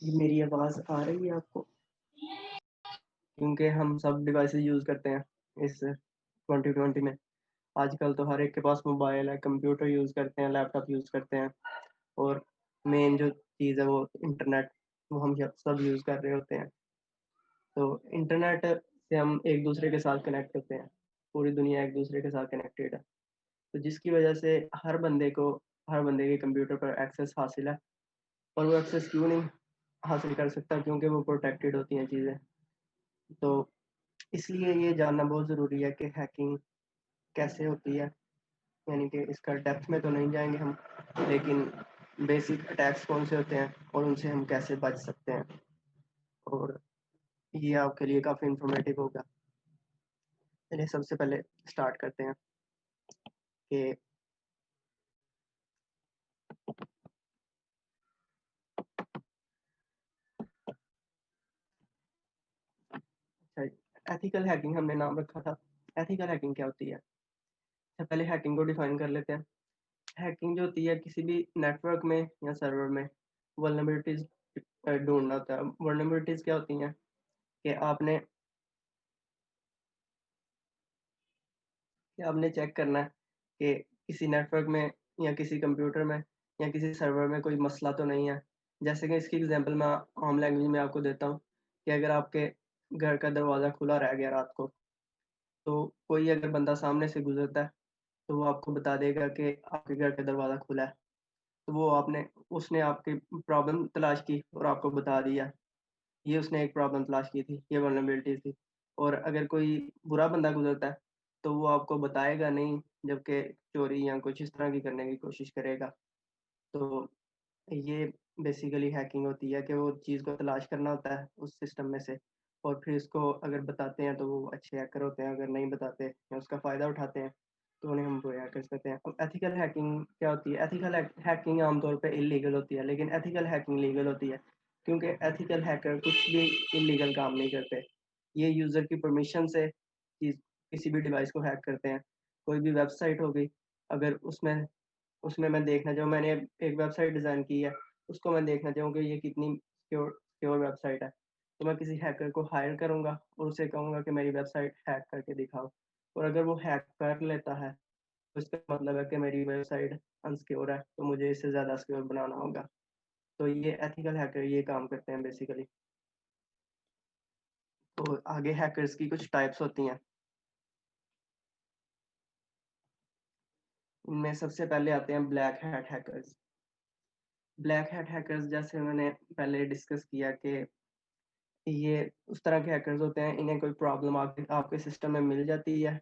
जी, मेरी आवाज़ आ रही है आपको? क्योंकि हम सब डिवाइसेस यूज़ करते हैं इस 2020 में। आजकल तो हर एक के पास मोबाइल है, कंप्यूटर यूज़ करते हैं, लैपटॉप यूज़ करते हैं और मेन जो चीज़ है वो इंटरनेट, वो हम सब यूज़ कर रहे होते हैं। तो इंटरनेट से हम एक-दूसरे के साथ कनेक्ट होते हैं। पूरी दुनिया एक-दूसरे के साथ कनेक्टेड है। तो जिसकी वजह से हर बंदे के कंप्यूटर पर एक्सेस हासिल है और वो एक्सेस क्यों नहीं हासिल कर सकता, क्योंकि वो प्रोटेक्टेड होती हैं चीज़ें। तो इसलिए ये जानना बहुत ज़रूरी है कि हैकिंग कैसे होती है, यानी कि इसका डेप्थ में तो नहीं जाएँगे हम, लेकिन बेसिक अटैक्स कौन से होते हैं और उनसे हम कैसे बच सकते हैं, और ये आपके लिए काफ़ी इन्फॉर्मेटिव होगा। चलिए सबसे पहले स्टार्ट करते हैं कि अच्छा, एथिकल हैकिंग हमने नाम रखा था। एथिकल हैकिंग क्या होती है? सबसे पहले हैकिंग को डिफाइन कर लेते हैं। हैकिंग जो होती है किसी भी नेटवर्क में या सर्वर में वल्नरेबिलिटीज़ ढूँढना होता है। वल्नरेबिलिटीज़ क्या होती हैं कि आपने चेक करना है कि किसी नेटवर्क में या किसी कंप्यूटर में या किसी सर्वर में कोई मसला तो नहीं है। जैसे कि इसकी एग्ज़ाम्पल मैं आम लैंग्वेज में आपको देता हूँ कि अगर आपके घर का दरवाज़ा खुला रह गया रात को, तो कोई अगर बंदा सामने से गुज़रता है, तो वो आपको बता देगा कि आपके घर का दरवाज़ा खुला है। तो वो आपने उसने आपकी प्रॉब्लम तलाश की और आपको बता दिया। ये उसने एक प्रॉब्लम तलाश की थी, ये वल्नरेबिलिटी थी। और अगर कोई बुरा बंदा गुज़रता है, तो वो आपको बताएगा नहीं, जबकि चोरी या कुछ इस तरह की करने की कोशिश करेगा। तो ये बेसिकली हैकिंग होती है कि वो चीज़ को तलाश करना होता है उस सिस्टम में से, और फिर इसको अगर बताते हैं तो वो अच्छे हैकर होते हैं, अगर नहीं बताते या उसका फ़ायदा उठाते हैं तो उन्हें हम बुरे हैकर्स कहते हैं। अब एथिकल हैकिंग क्या होती है? एथिकल हैकिंग आमतौर पे इल्लीगल होती है, लेकिन एथिकल हैकिंग लीगल होती है, क्योंकि एथिकल हैकर कुछ भी इल्लीगल काम नहीं करते। ये यूज़र की परमिशन से चीज़ किसी भी डिवाइस को हैक करते हैं। कोई भी वेबसाइट हो गई, अगर उसमें उसमें मैं देखना चाहूँ, मैंने एक वेबसाइट डिज़ाइन की है, उसको मैं देखना चाहूँ कि ये कितनी सिक्योर वेबसाइट है, तो मैं किसी हैकर को हायर करूँगा और उसे कहूँगा कि मेरी वेबसाइट हैक करके दिखाओ। और अगर वो हैक कर लेता है, तो इसका मतलब है कि मेरी वेबसाइट अनसिक्योर है, तो मुझे इससे ज़्यादा सिक्योर बनाना होगा। तो ये एथिकल हैकर ये काम करते हैं बेसिकली। तो आगे हैकर्स की कुछ टाइप्स होती हैं। इनमें सबसे पहले आते हैं black hat hackers. Black hat hackers, जैसे मैंने पहले डिस्कस किया कि ये उस तरह के हैकर्स होते हैं, इन्हें कोई प्रॉब्लम आपके आपके सिस्टम में मिल जाती है,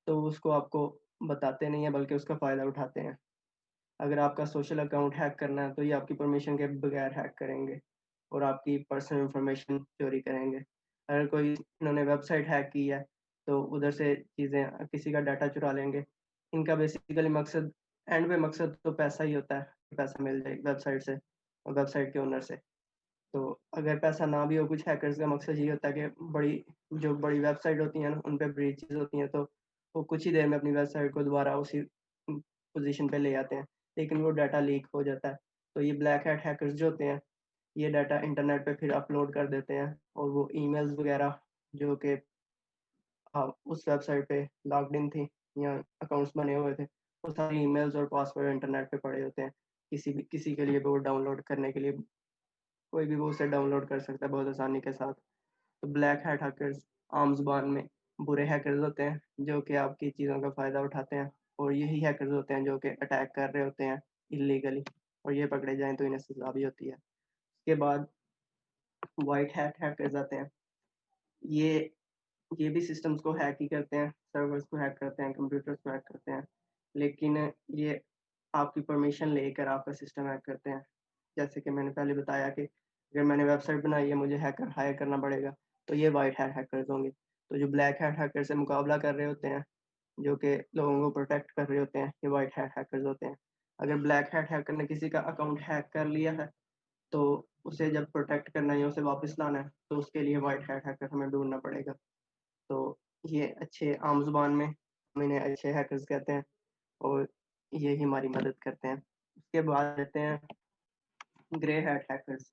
तो उसको आपको बताते नहीं है, बल्कि उसका फ़ायदा उठाते हैं। अगर आपका सोशल अकाउंट हैक करना है, तो ये आपकी परमिशन के बगैर हैक करेंगे और आपकी पर्सनल इन्फॉर्मेशन चोरी करेंगे। अगर कोई इन्होंने वेबसाइट हैक की है, तो उधर से चीज़ें किसी का डाटा चुरा लेंगे। इनका बेसिकली मकसद, एंड में मकसद तो पैसा ही होता है, पैसा मिल जाए वेबसाइट से और वेबसाइट के ओनर से। तो अगर पैसा ना भी हो, कुछ हैकर्स का मकसद ये होता है कि बड़ी वेबसाइट होती हैं ना, उन पे ब्रीचेज़ होती हैं, तो वो कुछ ही देर में अपनी वेबसाइट को दोबारा उसी पोज़ीशन पे ले आते हैं, लेकिन वो डाटा लीक हो जाता है। तो ये ब्लैक हैट हैकर्स जो होते हैं, ये डाटा इंटरनेट पे फिर अपलोड कर देते हैं, और वो ईमेल्स वगैरह जो कि उस वेबसाइट पे लॉग्ड इन थी या अकाउंट्स बने हुए थे, वो सारी ईमेल्स और पासवर्ड इंटरनेट पे पड़े होते हैं। किसी के लिए भी वो डाउनलोड करने के लिए कोई भी वो उसे डाउनलोड कर सकता है बहुत आसानी के साथ। तो ब्लैक हैट हैकर्स आम ज़ुबान में बुरे हैकर्स होते हैं, जो कि आपकी चीज़ों का फ़ायदा उठाते हैं, और यही हैकर्स होते हैं जो कि अटैक कर रहे होते हैं इल्लीगली, और ये पकड़े जाएँ तो इन्हें सज़ा भी होती है। उसके बाद व्हाइट हैट हैकर्स आते हैं। ये ये भी सिस्टम्स को हैक ही करते हैं, सर्वर्स को हैक करते हैं, कंप्यूटर्स को हैक करते हैं, लेकिन ये आपकी परमिशन लेकर आपका सिस्टम हैक करते हैं। जैसे कि मैंने पहले बताया कि अगर मैंने वेबसाइट बनाई है, मुझे हैकर हायर करना पड़ेगा, तो ये व्हाइट हैट हैकर्स होंगे। तो जो ब्लैक हैट हैकर से मुकाबला कर रहे होते हैं, जो कि लोगों को प्रोटेक्ट कर रहे होते हैं, ये व्हाइट हैट हैकर्स होते हैं। अगर ब्लैक हैट हैकर ने किसी का अकाउंट हैक कर लिया है, तो उसे जब प्रोटेक्ट करना है या उसे वापस लाना है, तो उसके लिए व्हाइट हैट हैकर हमें ढूँढना पड़ेगा। तो ये अच्छे आम ज़ुबान में हम इन्हें अच्छे हैकर्स कहते हैं, और ये ही हमारी मदद करते हैं। उसके बाद आते हैं ग्रे हैट हैकर्स।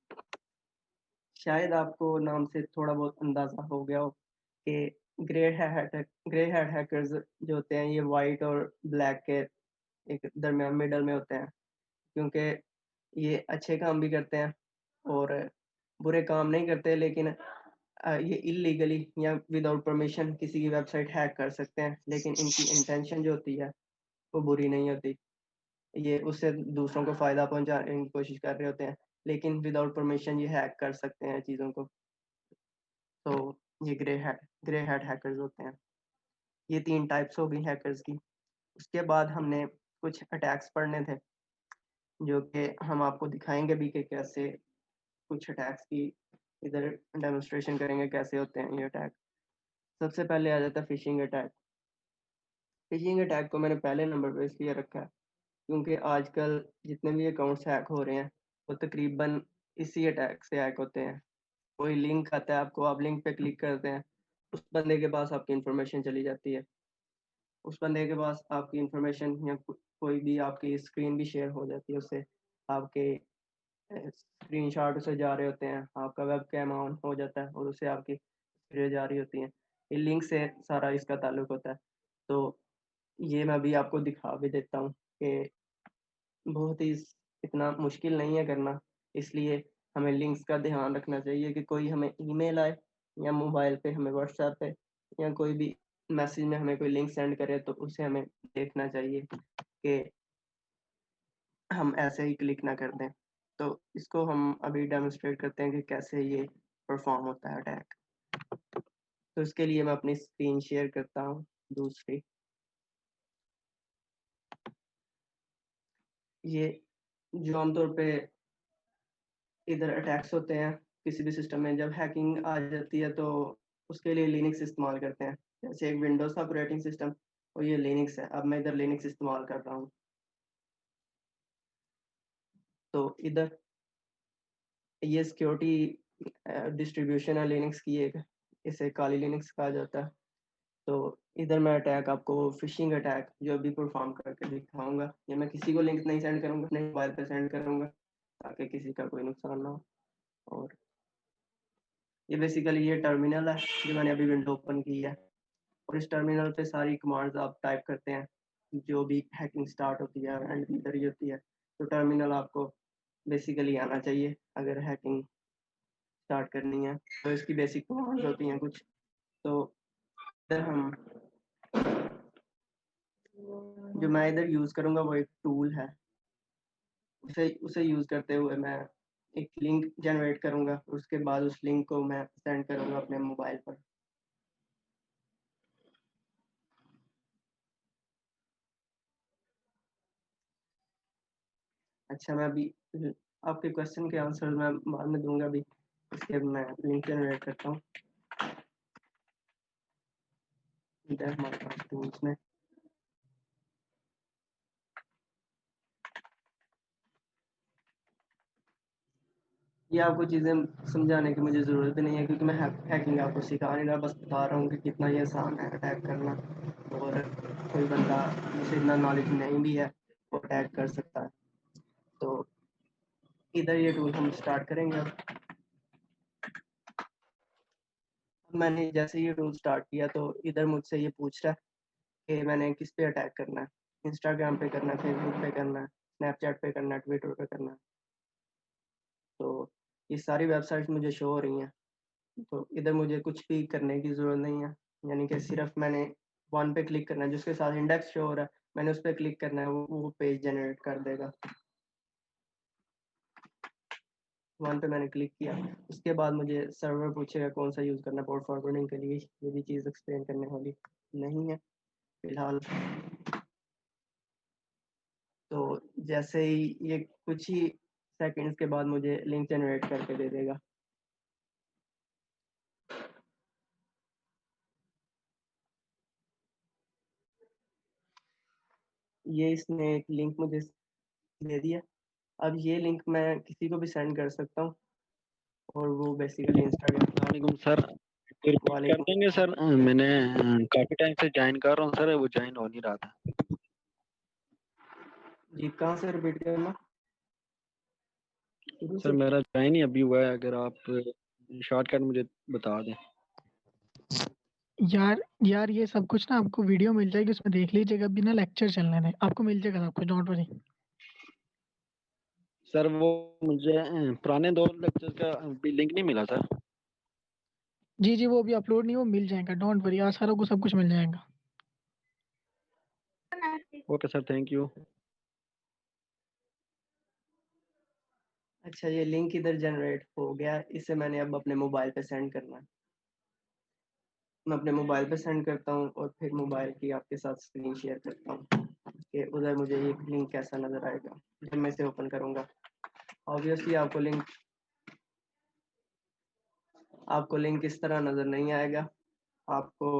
शायद आपको नाम से थोड़ा बहुत अंदाज़ा हो गया हो कि ग्रे हैट हैकर्स जो होते हैं ये व्हाइट और ब्लैक के एक दरमियान मिडल में होते हैं, क्योंकि ये अच्छे काम भी करते हैं और बुरे काम नहीं करते, लेकिन ये इल्लीगली या विदाउट परमिशन किसी की वेबसाइट हैक कर सकते हैं, लेकिन इनकी इंटेंशन जो होती है वो बुरी नहीं होती। ये उससे दूसरों को फ़ायदा पहुँचाने की कोशिश कर रहे होते हैं, लेकिन विदाउट परमिशन ये हैक कर सकते हैं चीज़ों को। तो ये ग्रे हैट हैकर्स होते हैं। ये 3 टाइप्स हो गई हैकर्स की। उसके बाद हमने कुछ अटैक्स पढ़ने थे, जो कि हम आपको दिखाएँगे भी कि कैसे कुछ अटैक्स की इधर डेमोंस्ट्रेशन करेंगे कैसे होते हैं ये अटैक। सबसे पहले आ जाता है फ़िशिंग अटैक। फ़िशिंग अटैक को मैंने पहले नंबर पे इसलिए रखा है, क्योंकि आजकल जितने भी अकाउंट्स हैक हो रहे हैं, वो तकरीबन इसी अटैक से हैक होते हैं। कोई लिंक आता है आपको, आप लिंक पे क्लिक करते हैं, उस बंदे के पास आपकी इन्फॉर्मेशन चली जाती है। उस बंदे के पास आपकी इन्फॉर्मेशन या कोई भी आपकी स्क्रीन भी शेयर हो जाती है उससे। आपके स्क्रीनशॉट उसे जा रहे होते हैं, आपका वेबकैम ऑन हो जाता है और उससे आपकी तस्वीरें जा रही होती हैं। ये लिंक से सारा इसका ताल्लुक होता है। तो ये मैं अभी आपको दिखा भी देता हूँ कि बहुत ही इतना मुश्किल नहीं है करना, इसलिए हमें लिंक्स का ध्यान रखना चाहिए कि कोई हमें ईमेल आए या मोबाइल पे हमें व्हाट्सएप पे या कोई भी मैसेज में हमें कोई लिंक सेंड करे, तो उसे हमें देखना चाहिए कि हम ऐसे ही क्लिक ना कर दें। तो इसको हम अभी डेमोंस्ट्रेट करते हैं कि कैसे ये परफॉर्म होता है अटैक। तो इसके लिए मैं अपनी स्क्रीन शेयर करता हूँ दूसरी। ये जो आमतौर पे इधर अटैक्स होते हैं किसी भी सिस्टम में, जब हैकिंग आ जाती है तो उसके लिए लिनक्स इस्तेमाल करते हैं। जैसे एक विंडोज़ का ऑपरेटिंग सिस्टम और ये लिनक्स है। अब मैं इधर लिनक्स इस्तेमाल कर रहा हूँ। तो इधर ये सिक्योरिटी डिस्ट्रीब्यूशन है लिनक्स की एक, इसे काली लिनक्स कहा जाता है। तो इधर मैं अटैक आपको फिशिंग अटैक जो अभी परफॉर्म करके दिखाऊंगा। ये मैं किसी को लिंक नहीं सेंड करूंगा, अपने मोबाइल पे सेंड करूंगा ताकि किसी का कोई नुकसान ना हो। और ये बेसिकली ये टर्मिनल है जो मैंने अभी विंडो ओपन की है, और इस टर्मिनल पे सारी कमांड्स आप टाइप करते हैं जो भी हैकिंग स्टार्ट होती है एंड इधर ही होती है। तो टर्मिनल आपको बेसिकली आना चाहिए अगर हैकिंग स्टार्ट करनी है। तो इसकी बेसिक कमांड्स होती हैं कुछ। तो इधर हम जो मैं इधर यूज़ करूँगा वो एक टूल है, उसे उसे यूज़ करते हुए मैं एक लिंक जनरेट करूँगा, उसके बाद उस लिंक को मैं सेंड करूँगा अपने मोबाइल पर। अच्छा, मैं अभी आपके क्वेश्चन के आंसर मैं बाद में दूँगा अभी, इसके मैं लिंक जनरेट करता हूँ। इधर हमारे पास टूल्स में ये आपको चीज़ें समझाने की मुझे ज़रूरत भी नहीं है, क्योंकि मैं हैकिंग आपको सिखा नहीं रहा, बस बता रहा हूँ कि कितना ये आसान है अटैक करना। और कोई बंदा जिसे इतना नॉलेज नहीं भी है वो अटैक कर सकता है। तो इधर ये टूल हम स्टार्ट करेंगे अब। मैंने जैसे ये टूल स्टार्ट किया तो इधर मुझसे ये पूछ रहा है कि मैंने किस पे अटैक करना है। इंस्टाग्राम पे करना है, फेसबुक पे करना है, स्नैपचैट पे करना है, ट्विटर पे करना है। तो ये सारी वेबसाइट्स मुझे शो हो रही हैं। तो इधर मुझे कुछ भी करने की ज़रूरत नहीं है, यानी कि सिर्फ मैंने वन पे क्लिक करना है जिसके साथ इंडेक्स शो हो रहा है, मैंने उस पे क्लिक करना है, वो पेज जनरेट कर देगा। वन पे मैंने क्लिक किया, उसके बाद मुझे सर्वर पूछेगा कौन सा यूज़ करना है पोर्ट फॉरवर्डिंग के लिए। ये भी चीज़ एक्सप्लेन करने वाली नहीं है फिलहाल। तो जैसे ही ये कुछ ही सेकंड्स के बाद मुझे लिंक जनरेट करके दे देगा। ये इसने एक लिंक मुझे दे दिया। अब ये लिंक मैं किसी को भी सेंड कर सकता हूँ, और वो बेसिकली इंस्टाग्राम। वालेकुम सर, रिपीट कर वालेकुम। देंगे सर? मैंने काफी टाइम से ज्वाइन कर रहा हूँ सर, वो ज्वाइन हो नहीं रहा था। जी, कहाँ से रिपीट करना? शुरू सर से? मेरा ज्वाइन ही अभी हुआ है, अगर आप शॉर्टकट मुझे बता दें। यार ये सब कुछ ना आपको वीडियो मिल जाएगी, उसमें देख लीजिएगा, बिना लेक्चर चलने दें, आपको मिल जाएगा सब कुछ, डोंट वरी। सर वो मुझे पुराने 2 लेक्चर का भी लिंक नहीं मिला था। जी वो अभी अपलोड नहीं, वो मिल जाएगा, डोंट वरी, आज सारों को सब कुछ मिल जाएगा। Okay sir, thank you. अच्छा, ये लिंक इधर जनरेट हो गया, इसे मैंने अब अपने मोबाइल पे सेंड करना है। मैं अपने मोबाइल पे सेंड करता हूँ और फिर मोबाइल की आपके साथ स्क्रीन शेयर करता हूँ कि उधर मुझे ये लिंक कैसा नज़र आएगा जब मैं इसे ओपन करूँगा। ऑब्वियसली आपको लिंक इस तरह नज़र नहीं आएगा। आपको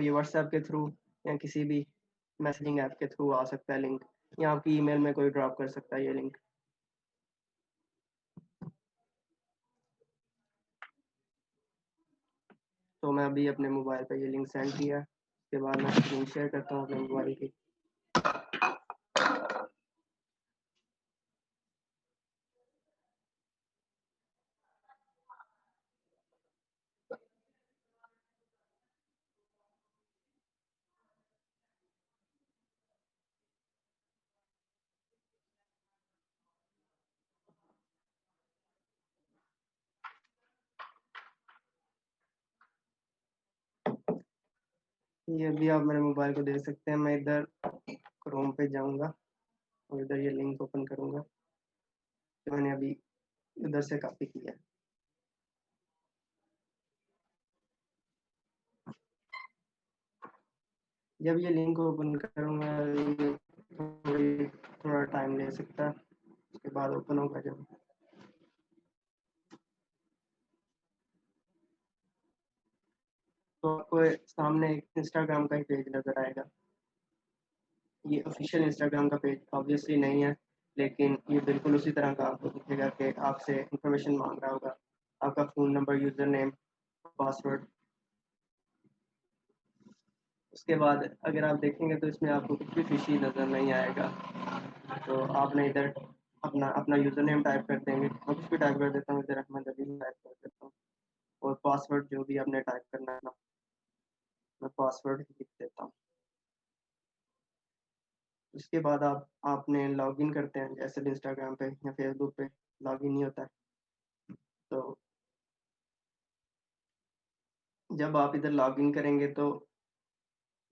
ये व्हाट्सएप के थ्रू या किसी भी मैसेजिंग ऐप के थ्रू आ सकता है लिंक, या आपकी ईमेल में कोई ड्रॉप कर सकता है ये लिंक। तो मैं अभी अपने मोबाइल पे ये लिंक सेंड किया, उसके बाद मैं स्क्रीन शेयर करता हूँ अपने मोबाइल की। ये अभी आप मेरे मोबाइल को देख सकते हैं। मैं इधर क्रोम पे जाऊंगा और इधर ये लिंक ओपन करूंगा जो मैंने अभी इधर से कॉपी किया है। जब ये लिंक ओपन करूंगा ये थोड़ा टाइम ले सकता है, उसके बाद ओपन होगा जब, तो आपको सामने एक इंस्टाग्राम का ही पेज नज़र आएगा। ये ऑफिशियल इंस्टाग्राम का पेज ऑब्वियसली नहीं है, लेकिन ये बिल्कुल उसी तरह का आपको दिखेगा कि आपसे इंफॉर्मेशन मांग रहा होगा, आपका phone number, user name, password. उसके बाद अगर आप देखेंगे तो इसमें आपको कुछ भी फिशी नज़र नहीं आएगा। तो आपने इधर अपना अपना यूज़र नेम टाइप कर देंगे, मैं कुछ भी टाइप कर देता हूँ, इधर अहमद अली टाइप कर देता हूँ, और पासवर्ड जो भी आपने टाइप करना है ना, मैं पासवर्ड लिख देता हूँ। उसके बाद आपने लॉगिन करते हैं, जैसे भी इंस्टाग्राम पे या फेसबुक पे लॉगिन नहीं होता है। तो जब आप इधर लॉगिन करेंगे तो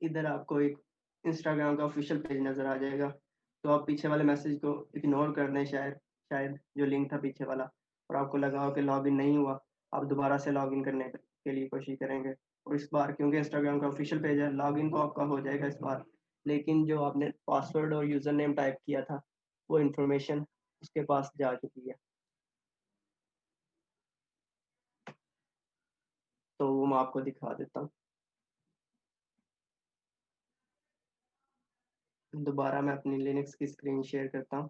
इधर आपको एक इंस्टाग्राम का ऑफिशियल पेज नज़र आ जाएगा। तो आप पीछे वाले मैसेज को इग्नोर कर दें, शायद शायद जो लिंक था पीछे वाला, और आपको लगा हो कि लॉगिन नहीं हुआ, आप दोबारा से लॉगिन करने के लिए कोशिश करेंगे। और इस बार क्योंकि इंस्टाग्राम का ऑफिशियल पेज है, लॉगिन तो आपका हो जाएगा इस बार, लेकिन जो आपने पासवर्ड और यूज़र नेम टाइप किया था वो इन्फॉर्मेशन उसके पास जा चुकी है। तो वो मैं आपको दिखा देता हूँ। दोबारा मैं अपनी लिनक्स की स्क्रीन शेयर करता हूँ।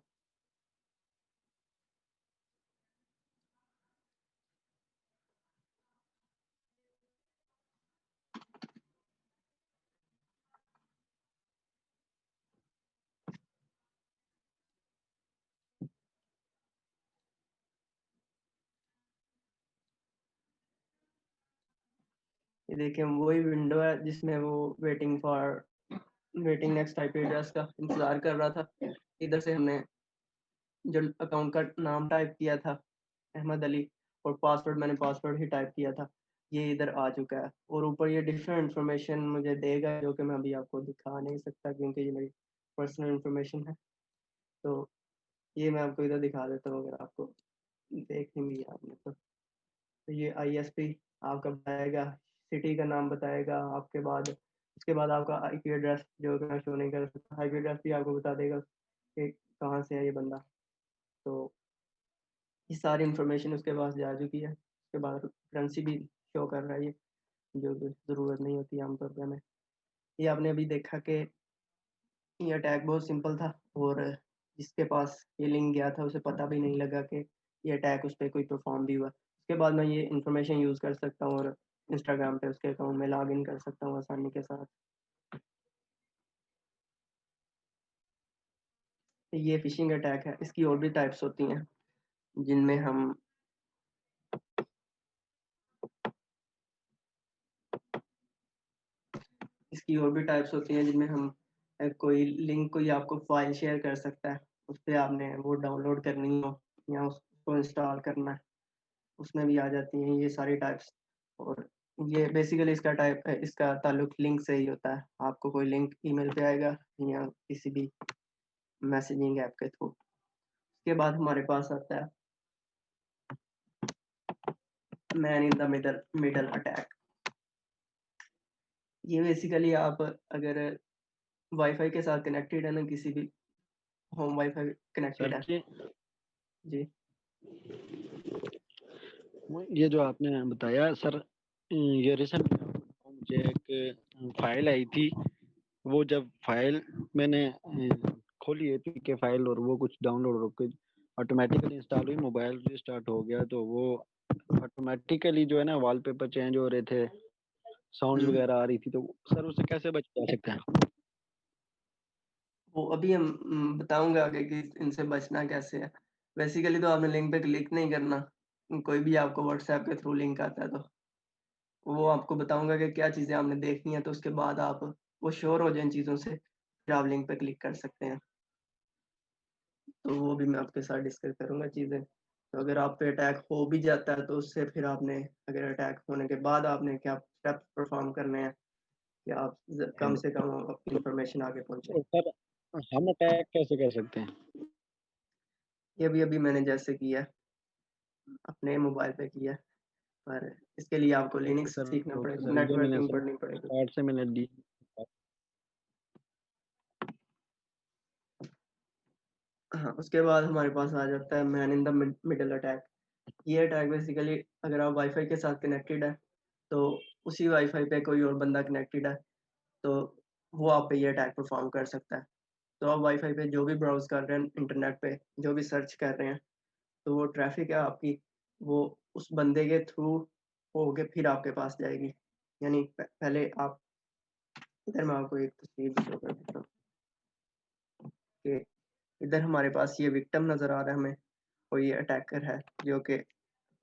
ये देखिए वही विंडो है जिसमें वो वेटिंग नेक्स्ट आईपी एड्रेस का इंतजार कर रहा था। इधर से हमने जो अकाउंट का नाम टाइप किया था अहमद अली, और पासवर्ड मैंने पासवर्ड ही टाइप किया था, ये इधर आ चुका है। और ऊपर ये डिफरेंट इंफॉर्मेशन मुझे देगा जो कि मैं अभी आपको दिखा नहीं सकता क्योंकि ये मेरी पर्सनल इंफॉर्मेशन है। तो ये मैं आपको इधर दिखा देता हूँ अगर आपको देखनी भी है आपने तो ये आईएसपी आपका बताएगा, सिटी का नाम बताएगा, आपके बाद उसके बाद आपका आईपी एड्रेस जो कि मैं शो नहीं कर सकता, आईपी एड्रेस भी आपको बता देगा कि कहाँ से है ये बंदा। तो ये सारी इंफॉर्मेशन उसके पास जा चुकी है। उसके बाद करेंसी भी शो कर रहा है ये, जो कि ज़रूरत नहीं होती आमतौर पर हमें। ये आपने अभी देखा कि ये अटैक बहुत सिंपल था, और जिसके पास ये लिंक गया था उसे पता भी नहीं लगा कि ये अटैक उस पर कोई परफॉर्म भी हुआ। उसके बाद मैं ये इंफॉर्मेशन यूज़ कर सकता हूँ और इंस्टाग्राम पे उसके अकाउंट में लॉग इन कर सकता हूँ आसानी के साथ। ये फिशिंग अटैक है, इसकी और भी टाइप्स होती हैं। जिनमें हम इसकी और भी टाइप्स होती हैं जिनमें हम कोई लिंक कोई आपको फाइल शेयर कर सकता है, उस पे आपने वो डाउनलोड करनी हो या उसको इंस्टॉल करना है, उसमें भी आ जाती हैं ये सारी टाइप्स। और ये बेसिकली इसका ताल्लुक लिंक से ही होता है, आपको कोई लिंक ईमेल पे आएगा या किसी भी मैसेजिंग ऐप के थ्रू। उसके बाद हमारे पास आता है man in the middle attack. ये बेसिकली आप अगर वाईफाई के साथ कनेक्टेड है ना, किसी भी होम वाईफाई कनेक्टेड सर है जी, जी, ये जो आपने बताया सर, ये रिसेंट मुझे एक फाइल आई थी। वो जब फाइल मैंने खोली एपीके फाइल और वो कुछ डाउनलोड हो ऑटोमेटिकली इंस्टॉल हुई, मोबाइल रिस्टार्ट हो गया, तो वो ऑटोमेटिकली जो है ना वॉलपेपर चेंज हो रहे थे, साउंड्स हम्म, वगैरह आ रही थी। तो सर उससे कैसे बचा जा सकते हैं? वो अभी हम बताऊंगा आगे कि इनसे बचना कैसे है। बेसिकली तो आपने लिंक पे क्लिक नहीं करना, कोई भी आपको व्हाट्सएप के थ्रू लिंक आता है तो वो आपको बताऊंगा कि क्या चीज़ें आपने देखनी है, तो उसके बाद आप वो श्योर हो जाए इन चीज़ों से, फिर आप लिंक पे क्लिक कर सकते हैं। तो वो भी मैं आपके साथ डिस्कस करूंगा चीज़ें। तो अगर आप पे अटैक हो भी जाता है तो उससे फिर आपने, अगर अटैक होने के बाद आपने क्या स्टेप्स परफॉर्म करने हैं कि आप कम से कम इंफॉर्मेशन आगे पहुंचे। तो सर हम अटैक कैसे कर सकते हैं? ये भी अभी मैंने जैसे किया अपने मोबाइल पे किया, पर इसके लिए आपको लिनक्स सीखना ओके पड़ेगा, सर, ये मैंने नेटवर्किंग सर पढ़नी पड़ेगी। स्टार्ट से मैंने डी। हाँ, उसके बाद हमारे पास आ जाता है man in the middle attack. ये अटैक बेसिकली अगर आप वाईफाई के साथ कनेक्टेड है तो उसी वाईफाई पे कोई और बंदा कनेक्टेड है तो वो आप पे ये अटैक परफॉर्म कर सकता है। तो आप वाईफाई पे जो भी ब्राउज कर रहे हैं इंटरनेट पे, जो भी सर्च कर रहे हैं, तो वो ट्रैफिक है आपकी, वो उस बंदे के थ्रू होके फिर आपके पास जाएगी। यानी पहले आप, इधर मैं आपको एक तस्वीर भी शो कर देता हूँ कि इधर हमारे पास ये विक्टिम नज़र आ रहा है हमें, और ये अटैकर है जो कि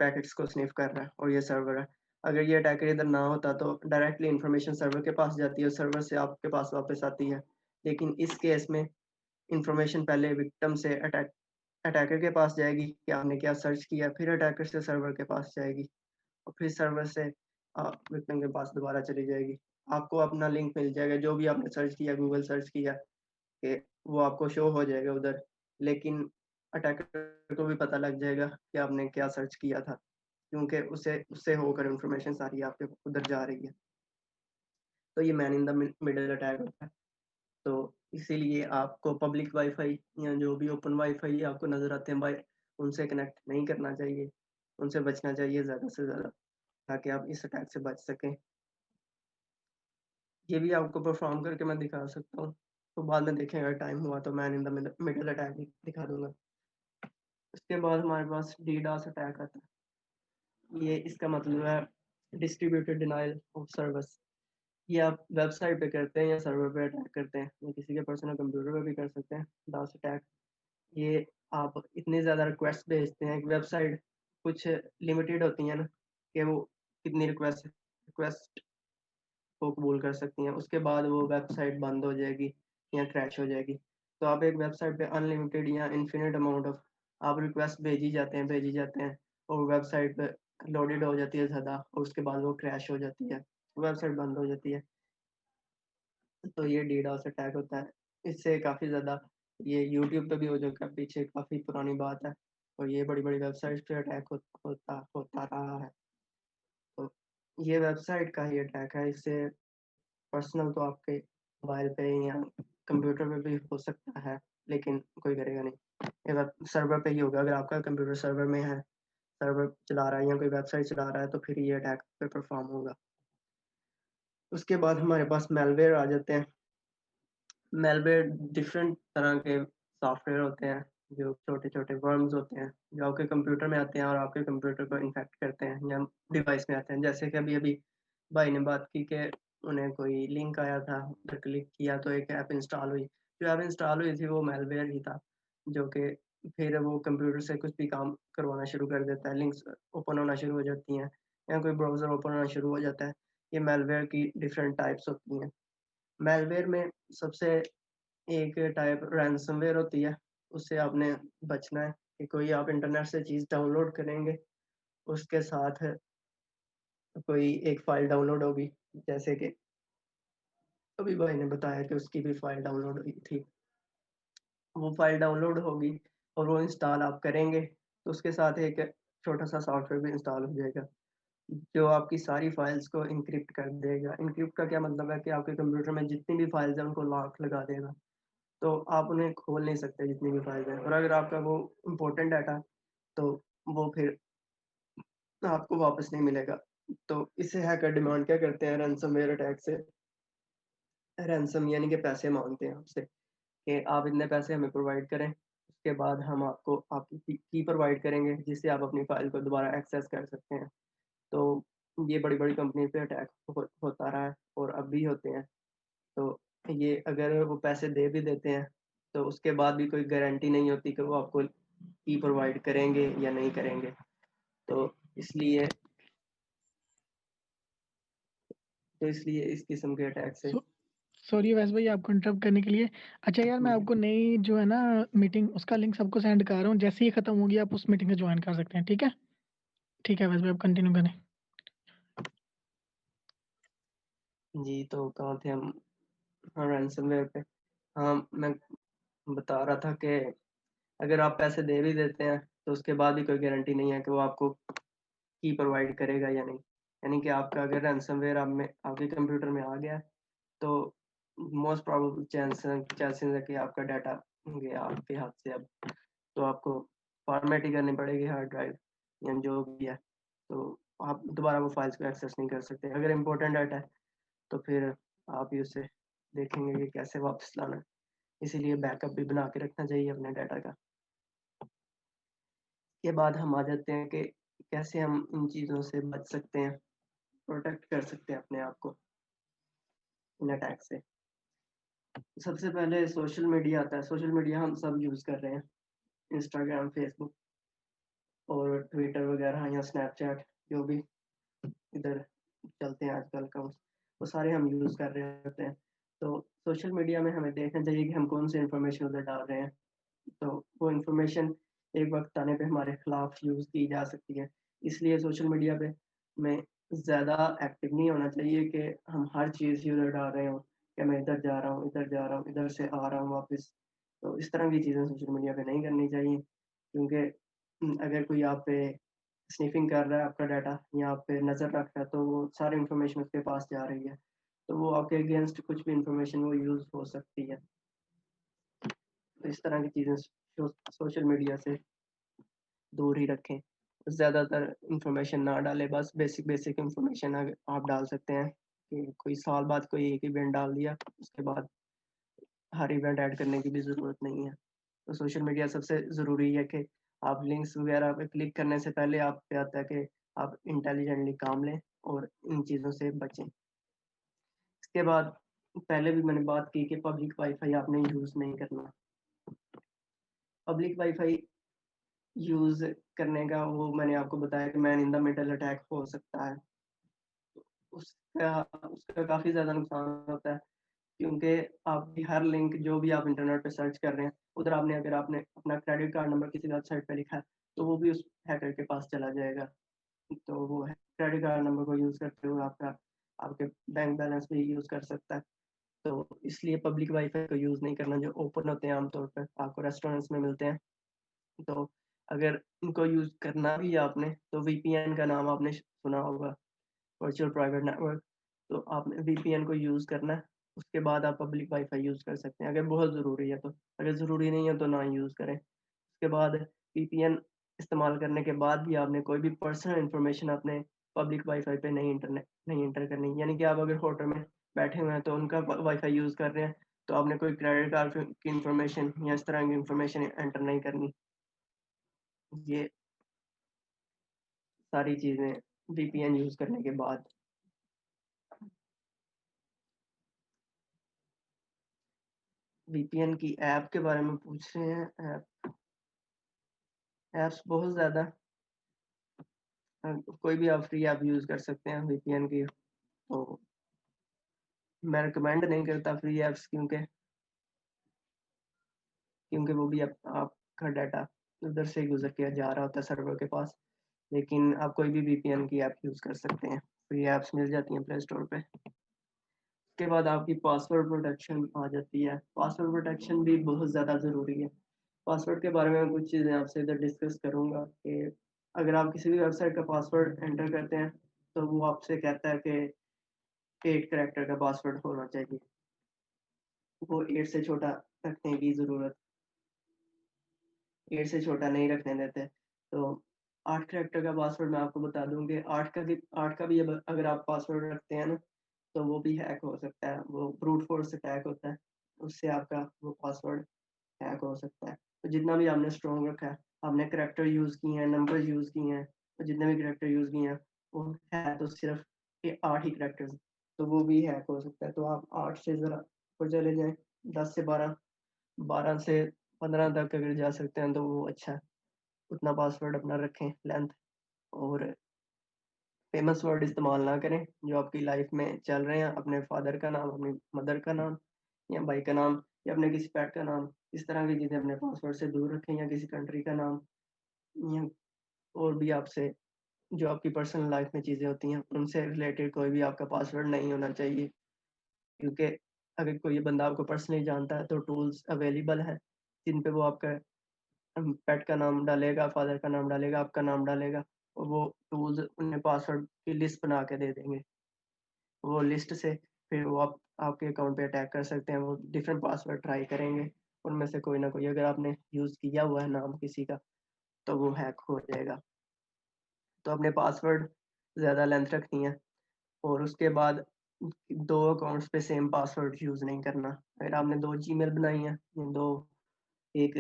पैकेट्स को स्निफ कर रहा है, और ये सर्वर है। अगर ये अटैकर इधर ना होता तो डायरेक्टली इंफॉर्मेशन सर्वर के पास जाती है और सर्वर से आपके पास वापस आती है। लेकिन इस केस में इंफॉर्मेशन पहले विक्टिम से अटैकर के पास जाएगी कि आपने क्या सर्च किया, फिर अटैकर से सर्वर के पास जाएगी, और फिर सर्वर से विक्टिम के पास दोबारा चली जाएगी। आपको अपना लिंक मिल जाएगा, जो भी आपने सर्च किया, गूगल सर्च किया, कि वो आपको शो हो जाएगा उधर। लेकिन अटैकर को भी पता लग जाएगा कि आपने क्या सर्च किया था, क्योंकि उसे उससे होकर इंफॉर्मेशन सारी आपके उधर जा रही है। तो ये man in the middle attack होता है। तो इसीलिए आपको पब्लिक वाईफाई या जो भी ओपन वाईफाई आपको नज़र आते हैं भाई, उनसे कनेक्ट नहीं करना चाहिए, उनसे बचना चाहिए ज़्यादा से ज़्यादा, ताकि आप इस अटैक से बच सकें। ये भी आपको परफॉर्म करके मैं दिखा सकता हूँ, तो बाद में देखें अगर टाइम हुआ तो man in the middle attack भी दिखा दूंगा। उसके बाद हमारे पास डीडोस अटैक आता है। ये इसका मतलब है डिस्ट्रीब्यूटेड डिनाइल ऑफ सर्विस। ये आप वेबसाइट पे करते हैं या सर्वर पे अटैक करते हैं, या किसी के पर्सनल कंप्यूटर पे भी कर सकते हैं डॉस अटैक। ये आप इतनी ज़्यादा रिक्वेस्ट भेजते हैं कि वेबसाइट कुछ लिमिटेड होती है ना, कि वो कितनी रिक्वेस्ट रिक्वेस्ट को कबूल कर सकती हैं, उसके बाद वो वेबसाइट बंद हो जाएगी या क्रैश हो जाएगी। तो आप एक वेबसाइट पे अनलिमिटेड या इन्फिनिट अमाउंट ऑफ आप रिक्वेस्ट भेजी जाते हैं, और वेबसाइट पे लोडेड हो जाती है ज़्यादा, और उसके बाद वो क्रैश हो जाती है, वेबसाइट बंद हो जाती है। तो ये डीडोस अटैक होता है। इससे काफ़ी ज़्यादा ये यूट्यूब पे भी हो चुका है, पीछे काफ़ी पुरानी बात है, और ये बड़ी-बड़ी वेबसाइट्स पे अटैक होता होता रहा है। तो ये वेबसाइट का ही अटैक है, इससे पर्सनल तो आपके मोबाइल पे या कंप्यूटर पे भी हो सकता है, लेकिन कोई करेगा नहीं। ये वेब सर्वर पे ही होगा, अगर आपका कंप्यूटर सर्वर में है, सर्वर चला रहा है या कोई वेबसाइट चला रहा है, तो फिर ये अटैक पे परफॉर्म होगा। उसके बाद हमारे पास मैलवेयर आ जाते हैं। मैलवेयर डिफरेंट तरह के सॉफ्टवेयर होते हैं, जो छोटे-छोटे वर्म्स होते हैं, जो आपके कंप्यूटर में आते हैं और आपके कंप्यूटर को इन्फेक्ट करते हैं या डिवाइस में आते हैं। जैसे कि अभी-अभी भाई ने बात की कि उन्हें कोई लिंक आया था, उधर क्लिक किया तो एक ऐप इंस्टॉल हुई। जो ऐप इंस्टॉल हुई थी वो मैलवेयर ही था, जो कि फिर वो कंप्यूटर से कुछ भी काम करवाना शुरू कर देता है, लिंक्स ओपन होना शुरू हो जाती हैं या कोई ब्राउज़र ओपन होना शुरू हो जाता है। ये मैलवेयर की डिफरेंट टाइप्स होती हैं। मैलवेयर में सबसे एक टाइप रैनसमवेयर होती है, उससे आपने बचना है कि कोई आप इंटरनेट से चीज़ डाउनलोड करेंगे, उसके साथ कोई एक फ़ाइल डाउनलोड होगी, जैसे कि अभी भाई ने बताया कि उसकी भी फ़ाइल डाउनलोड हुई थी। वो फ़ाइल डाउनलोड होगी और वो इंस्टॉल आप करेंगे, तो उसके साथ एक छोटा-सा सॉफ्टवेयर भी इंस्टॉल हो जाएगा, जो आपकी सारी फ़ाइल्स को एन्क्रिप्ट कर देगा। एन्क्रिप्ट का क्या मतलब है कि आपके कंप्यूटर में जितनी भी फ़ाइल्स हैं, उनको लॉक लगा देगा, तो आप उन्हें खोल नहीं सकते जितनी भी फ़ाइल्स हैं और अगर आपका वो इम्पोर्टेंट डाटा, तो वो फिर आपको वापस नहीं मिलेगा। तो इसे हैकर डिमांड क्या करते हैं रैनसमवेयर अटैक से, रैनसम यानी कि पैसे माँगते हैं आपसे कि आप इतने पैसे हमें प्रोवाइड करें, उसके बाद हम आपको आपकी की प्रोवाइड करेंगे जिससे आप अपनी फ़ाइल को दोबारा एक्सेस कर सकते हैं। तो ये बड़ी-बड़ी कंपनी पे अटैक होता रहा है और अब भी होते हैं। तो ये अगर वो पैसे दे भी देते हैं, तो उसके बाद भी कोई गारंटी नहीं होती कि वो आपको की प्रोवाइड करेंगे या नहीं करेंगे। तो इसलिए इसलिए इस किस्म के अटैक से सो सॉरी वैस भाई आपको इंटरप्ट करने के लिए। अच्छा यार मैं जी, आपको नई जो है ना मीटिंग उसका लिंक सबको सेंड कर रहा हूँ। जैसे ही खत्म होगी आप उस मीटिंग में जॉइन कर सकते हैं, ठीक है? ठीक है वैस भाई आप कंटिन्यू करें। जी, तो कहाँ थे हम? हाँ, रैनसमवेयर पे। हाँ, मैं बता रहा था कि अगर आप पैसे दे भी देते हैं, तो उसके बाद भी कोई गारंटी नहीं है कि वो आपको की प्रोवाइड करेगा या नहीं। यानी कि आपका अगर रैनसमवेयर आप में आपके कंप्यूटर में आ गया, तो मोस्ट प्रोबेबल चांसेस है कि आपका डाटा गया आपके हाथ से अब। तो आपको फॉर्मेट ही करनी पड़ेगी हार्ड ड्राइव या जो भी है। तो आप दोबारा वो फाइल्स को एक्सेस नहीं कर सकते। अगर इम्पोर्टेंट डाटा है, तो फिर आप ही उसे देखेंगे कि कैसे वापस लाना है। इसीलिए बैकअप भी बना के रखना चाहिए अपने डाटा का। के बाद हम आ जाते हैं कि कैसे हम इन चीज़ों से बच सकते हैं, प्रोटेक्ट कर सकते हैं अपने आप को इन अटैक से। सबसे पहले सोशल मीडिया आता है, सोशल मीडिया हम सब यूज़ कर रहे हैं, इंस्टाग्राम, फेसबुक और ट्विटर वगैरह या स्नैपचैट जो भी इधर चलते हैं आजकल अकाउंट्स, वो सारे हम यूज़ कर रहे होते हैं। तो सोशल मीडिया में हमें देखना चाहिए कि हम कौन-सी इन्फॉर्मेशन उधर डाल रहे हैं। तो वो इन्फॉर्मेशन एक वक़्त आने पे हमारे खिलाफ यूज़ की जा सकती है। इसलिए सोशल मीडिया पे हमें ज़्यादा एक्टिव नहीं होना चाहिए कि हम हर चीज़ ही उधर डाल रहे हों, कि मैं इधर जा रहा हूँ, इधर जा रहा हूँ, इधर से आ रहा हूँ वापस। तो इस तरह की चीज़ें सोशल मीडिया पे नहीं करनी चाहिए, क्योंकि अगर कोई आप पे स्निफ़िंग कर रहा है आपका डाटा या आप पे नज़र रख रहा है, तो वो सारी इन्फॉर्मेशन उसके पास जा रही है। तो वो आपके अगेंस्ट कुछ भी इन्फॉर्मेशन वो यूज़ हो सकती है। तो इस तरह की चीज़ें सोशल मीडिया से दूर ही रखें। ज़्यादातर इन्फॉर्मेशन ना डालें, बस बेसिक इन्फॉर्मेशन आप डाल सकते हैं कि कोई साल बाद कोई एक इवेंट डाल दिया, उसके बाद हर इवेंट ऐड करने की भी ज़रूरत नहीं है। तो सोशल मीडिया सबसे ज़रूरी है कि आप लिंक्स वगैरह पे क्लिक करने से पहले आप पे आता है कि आप इंटेलिजेंटली काम लें और इन चीज़ों से बचें। इसके बाद पहले भी मैंने बात की कि पब्लिक वाईफ़ाई आपने यूज़ नहीं करना। पब्लिक वाईफ़ाई यूज़ करने का वो मैंने आपको बताया कि man in the middle attack हो सकता है। उसका उसका काफ़ी ज़्यादा नुकसान होता है, क्योंकि आपकी हर लिंक जो भी आप इंटरनेट पे सर्च कर रहे हैं, उधर अगर आपने अपना क्रेडिट कार्ड नंबर किसी वेबसाइट पे लिखा है, तो वो भी उस हैकर के पास चला जाएगा। तो वो है क्रेडिट कार्ड नंबर को यूज़ करते हुए आपका आपके बैंक बैलेंस भी यूज़ कर सकता है। तो इसलिए पब्लिक वाईफ़ाई का यूज़ नहीं करना, जो ओपन होते हैं आमतौर पे, आपको रेस्टोरेंट्स में मिलते हैं। तो अगर इनको यूज़ करना भी है आपने, तो वीपीएन का नाम आपने सुना होगा, वर्चुअल प्राइवेट नेटवर्क। तो आपने वीपीएन को यूज़ करना है, उसके बाद आप पब्लिक वाईफ़ाई यूज़ कर सकते हैं, अगर बहुत ज़रूरी है तो। अगर ज़रूरी नहीं है तो ना यूज़ करें। उसके बाद वीपीएन इस्तेमाल करने के बाद भी आपने कोई भी पर्सनल इन्फॉर्मेशन अपने पब्लिक वाईफ़ाई पे नहीं एंटर करनी। यानी कि आप अगर होटल में बैठे हुए हैं तो उनका वाईफ़ाई यूज़ कर रहे हैं, तो आपने कोई क्रेडिट कार्ड की इन्फॉर्मेशन या इस तरह की इन्फॉर्मेशन एंटर नहीं करनी। ये सारी चीज़ें वीपीएन यूज़ करने के बाद। वीपीएन की ऐप के बारे में पूछ रहे हैं, ऐप ऐप्स बहुत ज़्यादा कोई भी आप फ्री ऐप यूज़ कर सकते हैं वीपीएन की। तो मैं रिकमेंड नहीं करता फ्री ऐप्स क्योंकि वो भी आपका डाटा उधर से गुज़र के जा रहा होता है सर्वर के पास। लेकिन आप कोई भी वीपीएन की ऐप यूज़ कर सकते हैं, फ्री ऐप्स मिल जाती हैं प्ले स्टोर पे। उसके बाद आपकी पासवर्ड प्रोटेक्शन आ जाती है। पासवर्ड प्रोटेक्शन भी बहुत ज़्यादा ज़रूरी है। पासवर्ड के बारे में कुछ चीज़ें आपसे इधर डिस्कस करूँगा कि अगर आप किसी भी वेबसाइट का पासवर्ड एंटर करते हैं, तो वो आपसे कहता है कि 8 कैरेक्टर का पासवर्ड होना चाहिए। वो 8 से छोटा रखने की ज़रूरत 8 से छोटा नहीं रखने देते। तो 8 कैरेक्टर का पासवर्ड मैं आपको बता दूँ कि 8 का भी अगर आप पासवर्ड रखते हैं ना, तो वो भी हैक हो सकता है। वो ब्रूट फोर्स अटैक होता है, उससे आपका वो पासवर्ड हैक हो सकता है। तो जितना भी आपने स्ट्रॉन्ग रखा है, आपने कैरेक्टर यूज़ किए हैं, नंबर यूज़ किए हैं, तो जितने भी कैरेक्टर यूज़ किए हैं, वो है तो सिर्फ़ ये 8 ही कैरेक्टर्स, तो वो भी हैक हो सकता है। तो आप 8 से ज़रा ऊपर चले जाएँ, 10 से 12, 12 से 15 तक अगर जा सकते हैं, तो वो अच्छा है। उतना पासवर्ड अपना रखें लेंथ और फ़ेमस वर्ड इस्तेमाल ना करें, जो आपकी लाइफ़ में चल रहे हैं। अपने फ़ादर का नाम, अपनी मदर का नाम या भाई का नाम या अपने किसी पेट का नाम, इस तरह की चीज़ें अपने पासवर्ड से दूर रखें या किसी कंट्री का नाम या और भी आपसे जो आपकी पर्सनल लाइफ़ में चीज़ें होती हैं, उनसे रिलेटेड कोई भी आपका पासवर्ड नहीं होना चाहिए। क्योंकि अगर कोई बंदा आपको पर्सनली जानता है, तो टूल्स अवेलेबल हैं, जिन पे वो आपका पेट का नाम डालेगा, फ़ादर का नाम डालेगा, आपका नाम डालेगा और वो टूल्स उन्हें पासवर्ड की लिस्ट बना के दे देंगे। वो लिस्ट से फिर वो आपके अकाउंट पे अटैक कर सकते हैं, वो डिफरेंट पासवर्ड ट्राई करेंगे, उनमें से कोई ना कोई अगर आपने यूज़ किया हुआ है नाम किसी का, तो वो हैक हो जाएगा। तो अपने पासवर्ड ज़्यादा लेंथ रखनी है और उसके बाद 2 अकाउंट्स पे सेम पासवर्ड यूज़ नहीं करना। अगर आपने 2 जीमेल बनाई हैं, 2 एक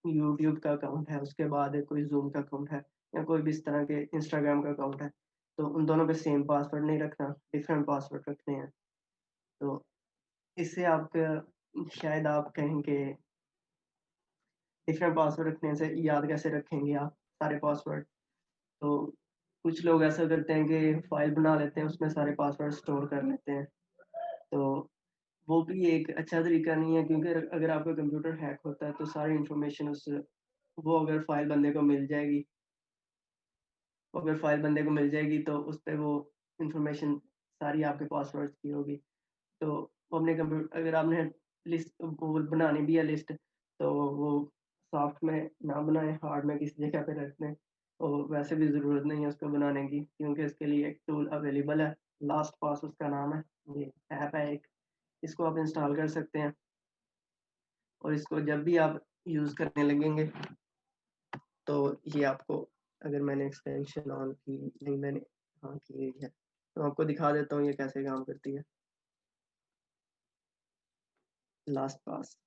यूट्यूब का अकाउंट है, उसके बाद एक कोई ज़ूम का अकाउंट है या कोई भी इस तरह के इंस्टाग्राम का अकाउंट है, तो उन दोनों पे सेम पासवर्ड नहीं रखना, डिफरेंट पासवर्ड रखने हैं। तो इससे आपका शायद आप कहें कि डिफरेंट पासवर्ड रखने से याद कैसे रखेंगे आप सारे पासवर्ड? तो कुछ लोग ऐसा करते हैं कि फ़ाइल बना लेते हैं, उसमें सारे पासवर्ड स्टोर कर लेते हैं। तो वो भी एक अच्छा तरीका नहीं है क्योंकि अगर आपका कंप्यूटर हैक होता है, तो सारी इन्फॉर्मेशन वो अगर फ़ाइल बंदे को मिल जाएगी अगर फ़ाइल बंदे को मिल जाएगी तो उसपे वो इन्फॉर्मेशन सारी आपके पासवर्ड्स की होगी। तो वो अपने अगर आपने लिस्ट वो बनानी भी है लिस्ट, तो वो सॉफ्ट में ना बनाएँ, हार्ड में किसी जगह पे रख दें। और वैसे भी ज़रूरत नहीं है उसको बनाने की क्योंकि इसके लिए एक टूल अवेलेबल है, लास्ट पास उसका नाम है। ये ऐप है एक, इसको आप इंस्टॉल कर सकते हैं और इसको जब भी आप यूज़ करने लगेंगे, तो ये आपको अगर मैंने एक्सटेंशन ऑन की नहीं मैंने हाँ, की हुई है। तो आपको दिखा देता हूँ ये कैसे काम करती है। लास्ट पास।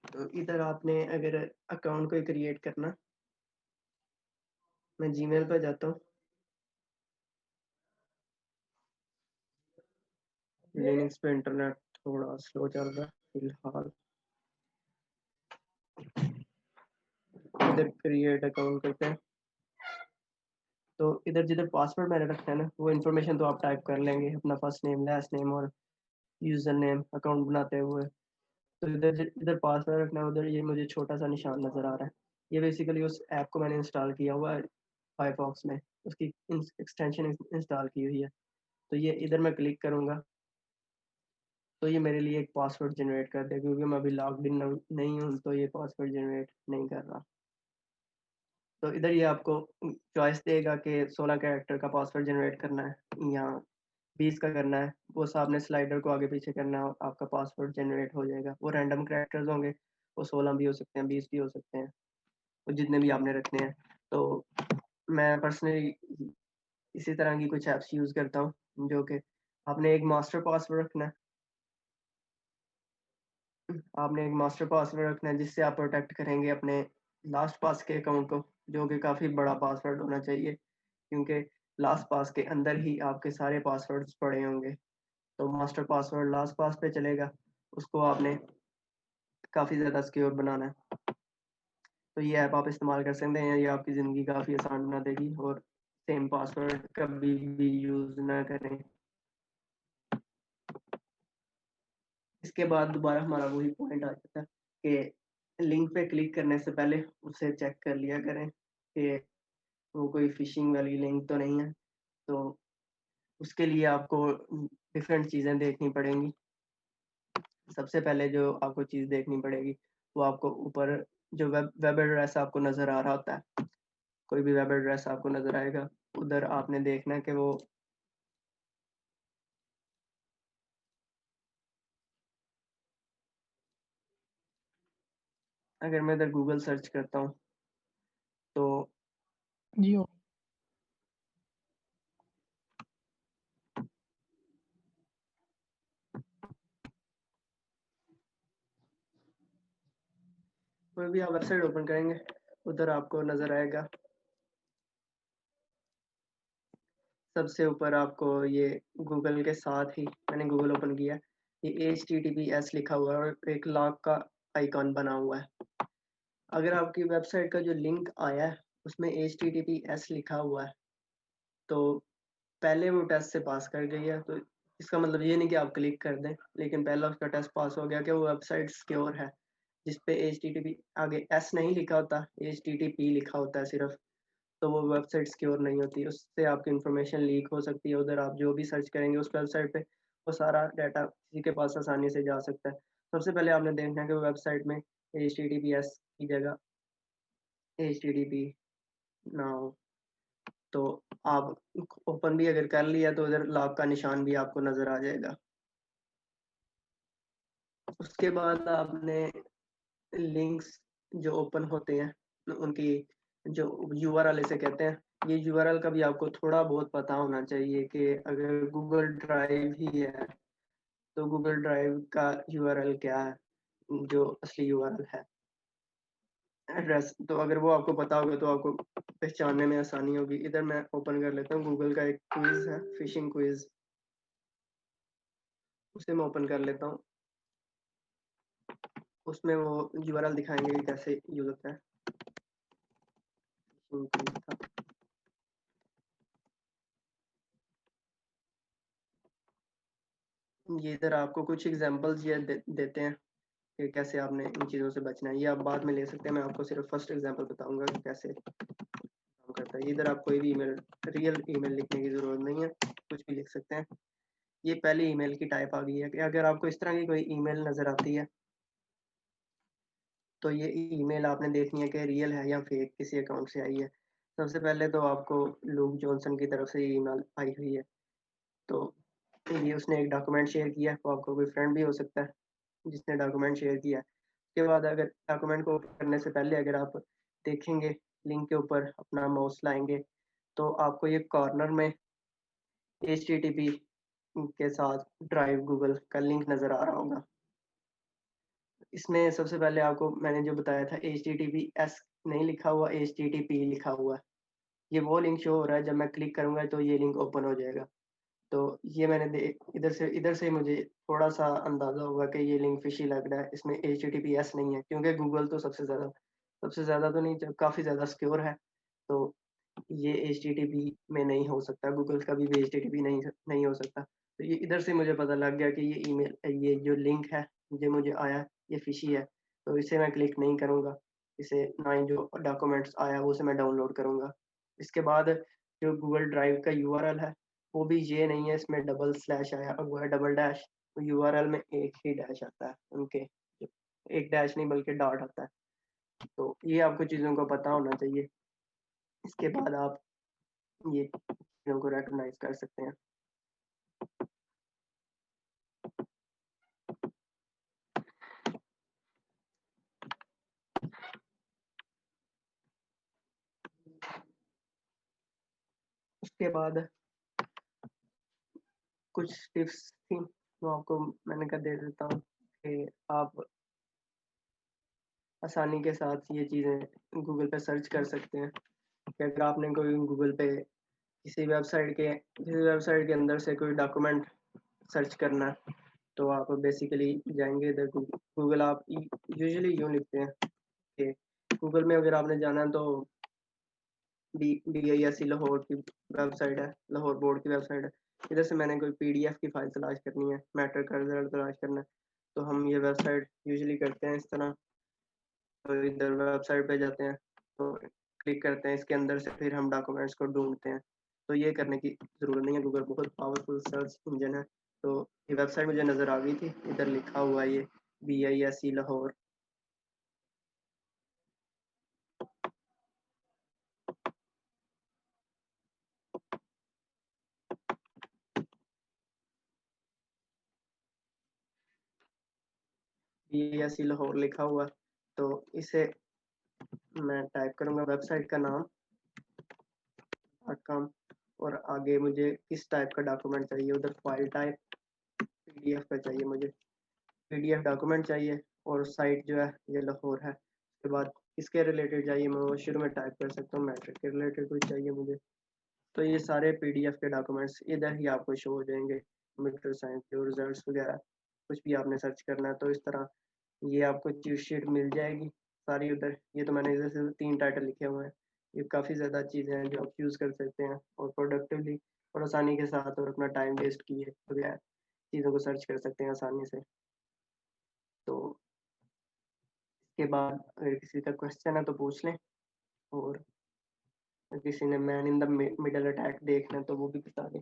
तो इधर आपने अगर अकाउंट कोई क्रिएट करना, मैं जीमेल पे जाता हूँ। लिनक्स पे इंटरनेट थोड़ा स्लो चल रहा है फिलहाल। इधर क्रिएट अकाउंट करते हैं। तो इधर जिधर पासवर्ड मैंने रखा है ना, वो इन्फॉर्मेशन तो आप टाइप कर लेंगे, अपना फर्स्ट नेम, लास्ट नेम और यूज़र नेम अकाउंट बनाते हुए। तो इधर पासवर्ड रखना है, उधर ये मुझे छोटा-सा निशान नज़र आ रहा है। ये बेसिकली उस ऐप को मैंने इंस्टॉल किया हुआ है फायरफॉक्स में, उसकी एक्सटेंशन इंस्टॉल की हुई है। तो ये इधर मैं क्लिक करूँगा, तो ये मेरे लिए एक पासवर्ड जनरेट कर देगा क्योंकि मैं अभी लॉग्ड इन नहीं हूँ, तो ये पासवर्ड जनरेट नहीं कर रहा। तो इधर ये आपको चॉइस देगा कि 16 कैरेक्टर का पासवर्ड जनरेट करना है या 20 का करना है। वो आपने स्लाइडर को आगे-पीछे करना है और आपका पासवर्ड जनरेट हो जाएगा। वो रैंडम कैरेक्टर्स होंगे, वो 16 भी हो सकते हैं, 20 भी हो सकते हैं, वो जितने भी आपने रखने हैं। तो मैं पर्सनली इसी तरह की कुछ ऐप्स यूज़ करता हूँ, जो कि आपने एक मास्टर पासवर्ड रखना है। आपने एक मास्टर पासवर्ड रखना है जिससे आप प्रोटेक्ट करेंगे अपने लास्ट पास के अकाउंट को, जो कि काफ़ी बड़ा पासवर्ड होना चाहिए, क्योंकि लास्ट पास के अंदर ही आपके सारे पासवर्ड्स पड़े होंगे। तो मास्टर पासवर्ड लास्ट पास पे चलेगा, उसको आपने काफ़ी ज़्यादा सिक्योर बनाना है। तो ये ऐप आप इस्तेमाल कर सकते हैं, ये आपकी ज़िंदगी काफ़ी आसान बना देगी। और सेम पासवर्ड कभी भी यूज़ ना करें। इसके बाद दोबारा हमारा वही पॉइंट आ जाता है कि लिंक पे क्लिक करने से पहले उसे चेक कर लिया करें कि वो कोई फ़िशिंग वाली लिंक तो नहीं है। तो उसके लिए आपको डिफरेंट चीज़ें देखनी पड़ेंगी। सबसे पहले जो आपको चीज़ देखनी पड़ेगी, वो आपको ऊपर जो वेब एड्रेस आपको नज़र आ रहा होता है, कोई भी वेब एड्रेस आपको नज़र आएगा, उधर आपने देखना है कि वो अगर मैं इधर गूगल सर्च करता हूँ तो जी हो कोई भी आप वेबसाइट ओपन करेंगे, उधर आपको नज़र आएगा सबसे ऊपर आपको ये गूगल के साथ ही, मैंने गूगल ओपन किया, ये HTTPS लिखा हुआ है और एक लॉक का आइकॉन बना हुआ है। अगर आपकी वेबसाइट का जो लिंक आया है उसमें HTTPS लिखा हुआ है, तो पहले वो टेस्ट से पास कर गई है। तो इसका मतलब ये नहीं कि आप क्लिक कर दें, लेकिन पहला उसका टेस्ट पास हो गया कि वो वेबसाइट सिक्योर है। जिस पे HTTP आगे S नहीं लिखा होता, HTTP लिखा होता है सिर्फ, तो वो वेबसाइट सिक्योर नहीं होती, उससे आपकी इंफॉर्मेशन लीक हो सकती है। उधर आप जो भी सर्च करेंगे उस वेबसाइट पे, वो सारा डाटा किसी के पास आसानी से जा सकता है। सबसे पहले आपने देखना है कि वेबसाइट में HTTPS की जगह HTTP ना हो। तो आप ओपन भी अगर कर लिया तो उधर लॉक का निशान भी आपको नज़र आ जाएगा। उसके बाद आपने लिंक्स जो ओपन होते हैं उनकी जो यूआरएल इसे कहते हैं, ये यूआरएल का भी आपको थोड़ा बहुत पता होना चाहिए कि अगर गूगल ड्राइव ही है तो गूगल ड्राइव का यूआरएल क्या है, जो असली यूआरएल है, एड्रेस। तो अगर वो आपको पता होगा तो आपको पहचानने में आसानी होगी। इधर मैं ओपन कर लेता हूँ, गूगल का एक क्विज है, फिशिंग क्विज, उसे मैं ओपन कर लेता हूँ। उसमें वो यूआरएल दिखाएंगे कि कैसे यूज होता है। ये इधर आपको कुछ एग्जांपल्स ये देते हैं कि कैसे आपने इन चीज़ों से बचना है। ये आप बाद में ले सकते हैं, मैं आपको सिर्फ फर्स्ट एग्जांपल बताऊंगा कि कैसे काम करता है। इधर आप कोई भी ईमेल, रियल ईमेल लिखने की ज़रूरत नहीं है, कुछ भी लिख सकते हैं। ये पहली ईमेल की टाइप आ गई है कि अगर आपको इस तरह की कोई ईमेल नज़र आती है तो ये ईमेल आपने देखनी है कि रियल है या फेक, किसी अकाउंट से आई है। सबसे पहले तो आपको लूक जॉनसन की तरफ से ईमेल आई हुई है, तो ये उसने एक डॉक्यूमेंट शेयर किया है, वो आपको कोई फ्रेंड भी हो सकता है जिसने डॉक्यूमेंट शेयर किया है। उसके बाद अगर डॉक्यूमेंट को ओपन करने से पहले अगर आप देखेंगे, लिंक के ऊपर अपना माउस लाएंगे तो आपको ये कॉर्नर में HTTP के साथ ड्राइव गूगल का लिंक नज़र आ रहा होगा। इसमें सबसे पहले आपको मैंने जो बताया था HTTPS नहीं लिखा हुआ, HTTP लिखा हुआ है। ये वो लिंक शो हो रहा है, जब मैं क्लिक करूँगा तो ये लिंक ओपन हो जाएगा। तो ये मैंने इधर से मुझे थोड़ा-सा अंदाज़ा हुआ कि ये लिंक फ़िशी लग रहा है, इसमें HTTPS नहीं है, क्योंकि गूगल तो सबसे ज़्यादा तो नहीं, काफ़ी ज़्यादा सिक्योर है। तो ये HTTP में नहीं हो सकता, गूगल का भी HTTP नहीं हो सकता। तो ये इधर से मुझे पता लग गया कि ये जो लिंक है, जो मुझे आया, ये फ़िशी है, तो इसे मैं क्लिक नहीं करूँगा। इसे ना ही जो डॉक्यूमेंट्स आया वो उसे मैं डाउनलोड करूँगा। इसके बाद जो गूगल ड्राइव का यूआरएल है, वो भी ये नहीं है, इसमें डबल स्लैश आया हुआ है, डबल डैश। तो यूआरएल में एक ही डैश आता है उनके, एक डैश नहीं बल्कि डॉट आता है। तो ये आपको चीज़ों को पता होना चाहिए। इसके बाद आप ये चीज़ों को रिकॉग्नाइज़ कर सकते हैं। उसके बाद कुछ टिप्स थी, जो आपको मैंने कहा दे देता हूँ कि आप आसानी के साथ ये चीज़ें गूगल पे सर्च कर सकते हैं कि अगर आपने कोई गूगल पे किसी वेबसाइट के अंदर से कोई डॉक्यूमेंट सर्च करना है, तो आप बेसिकली जाएंगे इधर गूगल आप यूजुअली यूँ लिखते हैं कि गूगल में अगर आपने जाना है तो BISC लाहौर की वेबसाइट है, लाहौर बोर्ड की वेबसाइट है। इधर से मैंने कोई PDF की फाइल तलाश करनी है, मैटर का रिजल्ट तलाश करना है, तो हम ये वेबसाइट यूजुअली करते हैं इस तरह। तो इधर वेबसाइट पे जाते हैं, तो क्लिक करते हैं इसके अंदर से, फिर हम डॉक्यूमेंट्स को ढूंढते हैं। तो ये करने की ज़रूरत नहीं है, गूगल बहुत पावरफुल सर्च इंजन है। तो ये वेबसाइट मुझे नज़र आ गई थी, इधर लिखा हुआ है ये BISC लाहौर। BISC लाहौर लिखा हुआ, तो इसे मैं टाइप करूँगा वेबसाइट का नाम .com, और आगे मुझे किस टाइप का डॉक्यूमेंट चाहिए, उधर फाइल टाइप PDF का चाहिए मुझे, PDF डॉक्यूमेंट चाहिए, और साइट जो है ये लाहौर है। उसके बाद किसके रिलेटेड चाहिए मैं वो शुरू में टाइप कर सकता हूँ, मैट्रिक के रिलेटेड कुछ चाहिए मुझे। तो ये सारे PDF के डॉक्यूमेंट्स इधर ही आपको शो हो जाएंगे, कंप्यूटर साइंस के रिजल्ट्स वगैरह कुछ भी आपने सर्च करना है, तो इस तरह ये आपको चीट शीट मिल जाएगी सारी उधर। ये तो मैंने इधर से 3 टाइटल लिखे हुए हैं। ये काफ़ी ज़्यादा चीज़ें हैं जो आप यूज़ कर सकते हैं और प्रोडक्टिवली और आसानी के साथ, और अपना टाइम वेस्ट किए बगैर चीज़ों को सर्च कर सकते हैं आसानी से। तो इसके बाद अगर किसी का क्वेश्चन है तो पूछ लें, और किसी ने man in the middle attack देखना है तो वो भी बता दें।